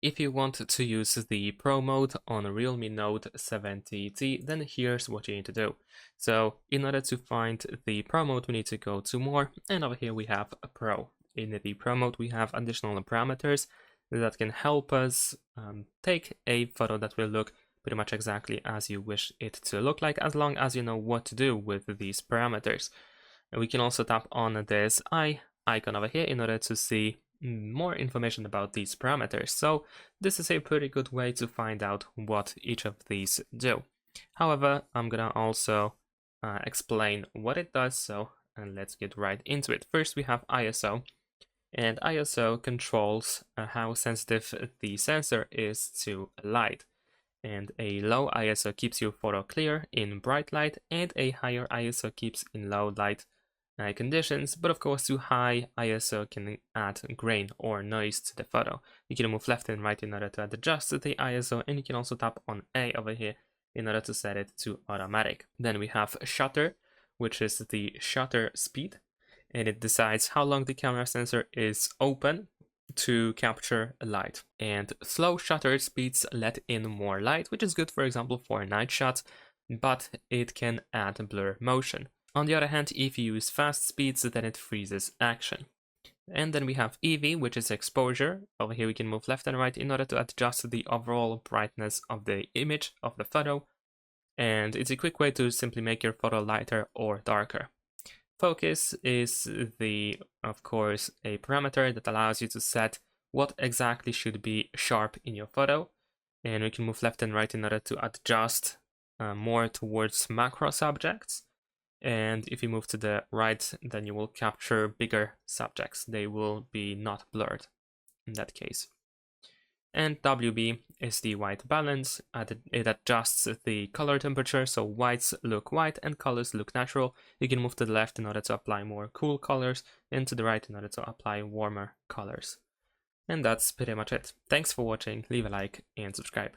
if you want to use the Pro mode on a Realme Note 70T, then here's what you need to do. So in order to find the Pro mode, we need to go to More, and over here we have a Pro. In the Pro mode, we have additional parameters that can help us take a photo that will look pretty much exactly as you wish it to look like, as long as you know what to do with these parameters. And we can also tap on this eye icon over here in order to see more information about these parameters. So this is a pretty good way to find out what each of these do. However, I'm gonna also explain what it does, so and let's get right into it. First we have ISO, and ISO controls how sensitive the sensor is to light. And a low ISO keeps your photo clear in bright light, and a higher ISO keeps in low light conditions, but of course too high ISO can add grain or noise to the photo. You can move left and right in order to adjust the ISO, and you can also tap on A over here in order to set it to automatic. Then we have shutter, which is the shutter speed, and it decides how long the camera sensor is open to capture light. And slow shutter speeds let in more light, which is good, for example, for night shots, but it can add blur motion. On the other hand, if you use fast speeds, then it freezes action. And then we have EV, which is exposure. Over here we can move left and right in order to adjust the overall brightness of the image of the photo. And it's a quick way to simply make your photo lighter or darker. Focus is of course, a parameter that allows you to set what exactly should be sharp in your photo. And we can move left and right in order to adjust more towards macro subjects. And if you move to the right, then you will capture bigger subjects. They will be not blurred in that case. And WB is the white balance. It adjusts the color temperature, so whites look white and colors look natural. You can move to the left in order to apply more cool colors, and to the right in order to apply warmer colors. And that's pretty much it. Thanks for watching, leave a like and subscribe.